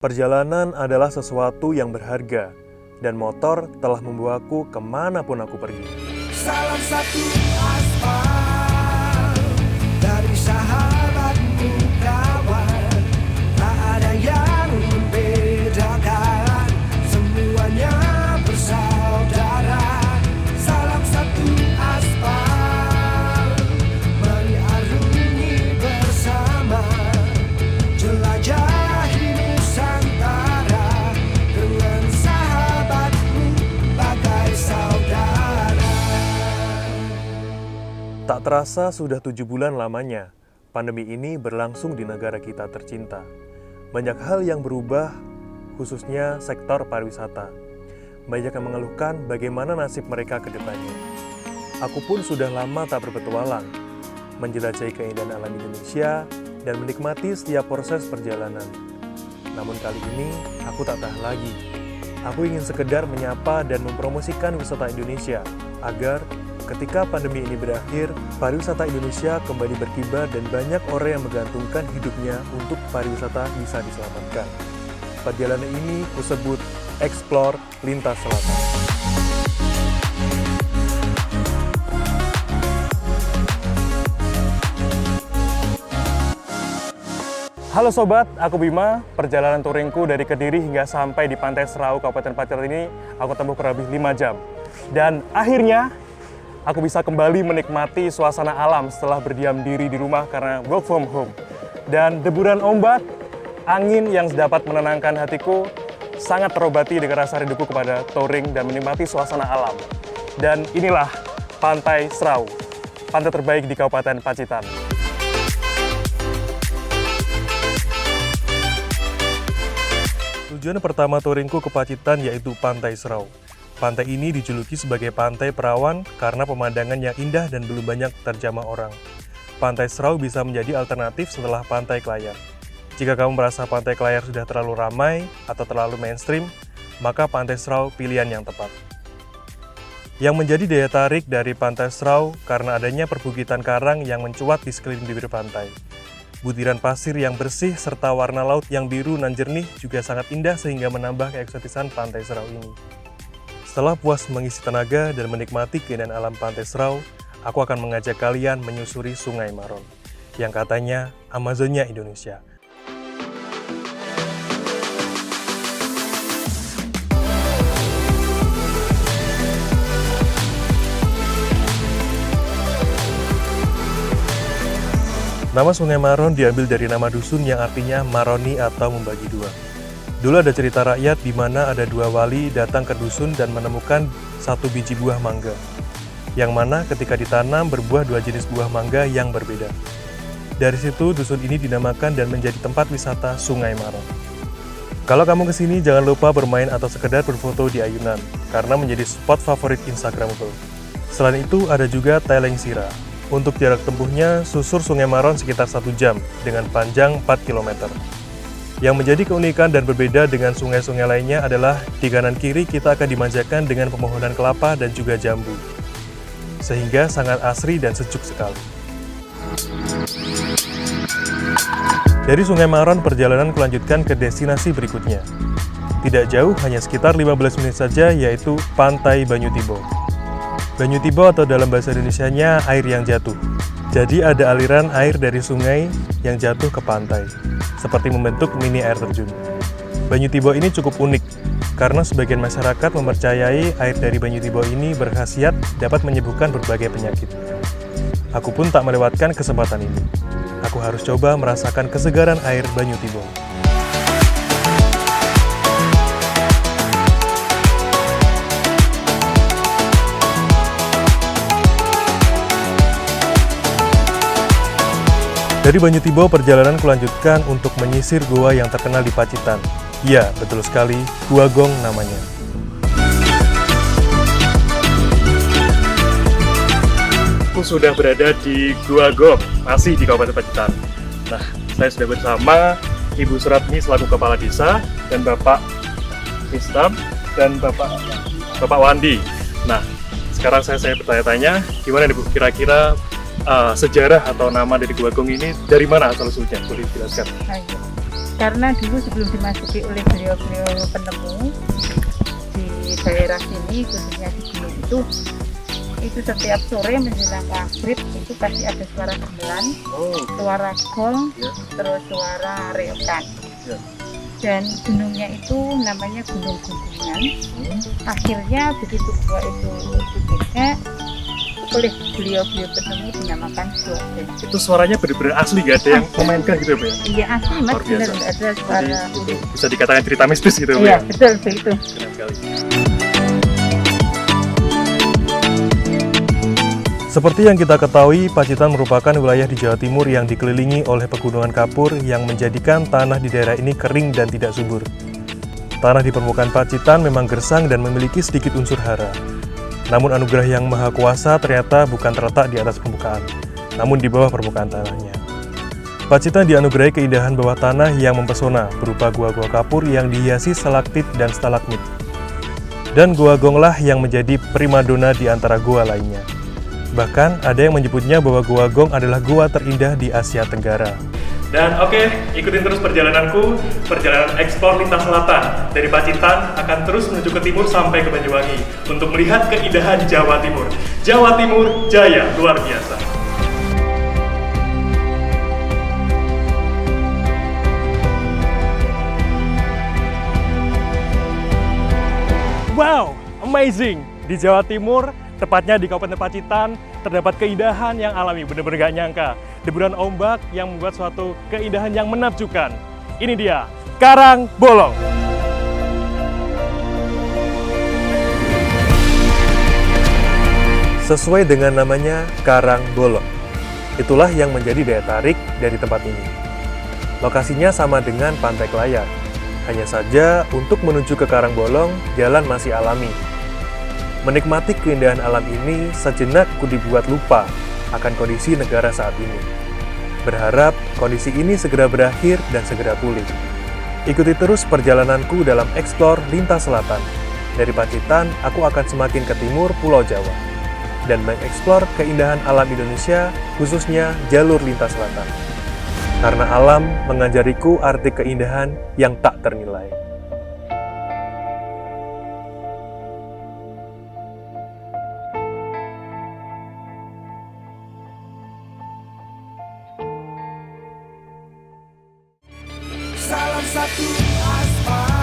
Perjalanan adalah sesuatu yang berharga, dan motor telah membawaku kemanapun aku pergi. Salam satu aspal dari sahabatmu kawan, tak ada yang membedakan, semuanya bersaudara. Salam satu aspal, mari arungi bersama, jelajahi Nusantara dengan sahabatmu bagai saudara. Tak terasa sudah 7 bulan lamanya, pandemi ini berlangsung di negara kita tercinta. Banyak hal yang berubah, khususnya sektor pariwisata. Banyak yang mengeluhkan bagaimana nasib mereka ke depannya. Aku pun sudah lama tak berpetualang, menjelajahi keindahan alam Indonesia, dan menikmati setiap proses perjalanan. Namun kali ini, aku tak tahan lagi. Aku ingin sekedar menyapa dan mempromosikan wisata Indonesia, agar ketika pandemi ini berakhir, pariwisata Indonesia kembali berkibar dan banyak orang yang menggantungkan hidupnya untuk pariwisata bisa diselamatkan. Perjalanan ini kusebut Explore Lintas Selatan. Halo Sobat, aku Bima. Perjalanan touringku dari Kediri hingga sampai di Pantai Serau, Kabupaten Pacitan ini aku tempuh kurang lebih 5 jam. Dan akhirnya, aku bisa kembali menikmati suasana alam setelah berdiam diri di rumah karena work from home. Dan deburan ombak, angin yang dapat menenangkan hatiku, sangat terobati dengan rasa rinduku kepada touring dan menikmati suasana alam. Dan inilah Pantai Serau, pantai terbaik di Kabupaten Pacitan. Tujuan pertama touringku ke Pacitan yaitu Pantai Serau. Pantai ini dijuluki sebagai pantai perawan karena pemandangan yang indah dan belum banyak terjamah orang. Pantai Serau bisa menjadi alternatif setelah Pantai Klayar. Jika kamu merasa Pantai Klayar sudah terlalu ramai atau terlalu mainstream, maka Pantai Serau pilihan yang tepat. Yang menjadi daya tarik dari Pantai Serau karena adanya perbukitan karang yang mencuat di sekeliling bibir pantai. Butiran pasir yang bersih serta warna laut yang biru nan jernih juga sangat indah sehingga menambah keeksotisan Pantai Serau ini. Setelah puas mengisi tenaga dan menikmati keindahan alam Pantai Serau, aku akan mengajak kalian menyusuri Sungai Maron, yang katanya Amazonnya Indonesia. Nama Sungai Maron diambil dari nama dusun yang artinya Maroni atau membagi dua. Dulu ada cerita rakyat di mana ada 2 wali datang ke dusun dan menemukan 1 biji buah mangga, yang mana ketika ditanam berbuah 2 jenis buah mangga yang berbeda. Dari situ dusun ini dinamakan dan menjadi tempat wisata Sungai Maron. Kalau kamu kesini jangan lupa bermain atau sekedar berfoto di ayunan, karena menjadi spot favorit Instagramable. Selain itu ada juga Teleng Sira. Untuk jarak tempuhnya, susur Sungai Maron sekitar 1 jam dengan panjang 4 km. Yang menjadi keunikan dan berbeda dengan sungai-sungai lainnya adalah di kanan kiri kita akan dimanjakan dengan pepohonan kelapa dan juga jambu. Sehingga sangat asri dan sejuk sekali. Dari Sungai Maron, perjalanan kulanjutkan ke destinasi berikutnya. Tidak jauh, hanya sekitar 15 menit saja, yaitu Pantai Banyutibo. Banyutibo atau dalam bahasa Indonesianya air yang jatuh. Jadi ada aliran air dari sungai yang jatuh ke pantai, seperti membentuk mini air terjun. Banyutibo ini cukup unik, karena sebagian masyarakat mempercayai air dari Banyutibo ini berkhasiat dapat menyembuhkan berbagai penyakit. Aku pun tak melewatkan kesempatan ini. Aku harus coba merasakan kesegaran air Banyutibo. Dari Banyutibo, perjalanan kulanjutkan untuk menyisir gua yang terkenal di Pacitan. Ya, betul sekali, Gua Gong namanya. Aku sudah berada di Gua Gong, masih di Kabupaten Pacitan. Nah, saya sudah bersama Ibu Suratmi selaku Kepala Desa, dan Bapak Istam, dan Bapak Wandi. Nah, sekarang saya bertanya-tanya, gimana nih Bu, kira-kira sejarah atau nama dari Gua Gong ini dari mana asal-usulnya? Boleh dijelaskan? Karena dulu sebelum dimasuki oleh beliau-beliau penemu di daerah sini, khususnya di gunung itu setiap sore menjelang maghrib itu pasti ada suara gamelan, suara gong, terus suara reokan. Dan gunungnya itu namanya Gunung Gunungan. Akhirnya begitu gua itu dicek oleh beliau-beliau penemu dinamakan Gua Gong. Itu suaranya benar-benar asli, gak ada yang memainkan gitu ya, Bu ya? Iya asli mas, Luar biasa. benar ada suara. Bisa dikatakan cerita mistis gitu, Bu Iya ya? betul begitu. Keren sekali. Seperti yang kita ketahui, Pacitan merupakan wilayah di Jawa Timur yang dikelilingi oleh pegunungan kapur yang menjadikan tanah di daerah ini kering dan tidak subur. Tanah di permukaan Pacitan memang gersang dan memiliki sedikit unsur hara. Namun anugerah yang maha kuasa ternyata bukan terletak di atas permukaan, namun di bawah permukaan tanahnya. Pacitan dianugerahi keindahan bawah tanah yang mempesona berupa gua-gua kapur yang dihiasi stalaktit dan stalagmit. Dan Gua Gonglah yang menjadi primadona di antara gua lainnya. Bahkan ada yang menyebutnya bahwa Gua Gong adalah gua terindah di Asia Tenggara. Dan oke, ikutin terus perjalananku, perjalanan eksplor lintas selatan. Dari Pacitan akan terus menuju ke timur sampai ke Banyuwangi untuk melihat keindahan Jawa Timur. Jawa Timur jaya luar biasa. Wow, amazing! Di Jawa Timur, tepatnya di Kabupaten Pacitan, terdapat keindahan yang alami, benar-benar gak nyangka. Deburan ombak yang membuat suatu keindahan yang menakjubkan. Ini dia, Karang Bolong. Sesuai dengan namanya, Karang Bolong. Itulah yang menjadi daya tarik dari tempat ini. Lokasinya sama dengan Pantai Klayak. Hanya saja, untuk menuju ke Karang Bolong, jalan masih alami. Menikmati keindahan alam ini, sejenak ku dibuat lupa akan kondisi negara saat ini. Berharap kondisi ini segera berakhir dan segera pulih. Ikuti terus perjalananku dalam eksplor lintas selatan. Dari Pacitan, aku akan semakin ke timur Pulau Jawa dan mengeksplor keindahan alam Indonesia, khususnya jalur lintas selatan. Karena alam mengajariku arti keindahan yang tak ternilai. Salam satu aspal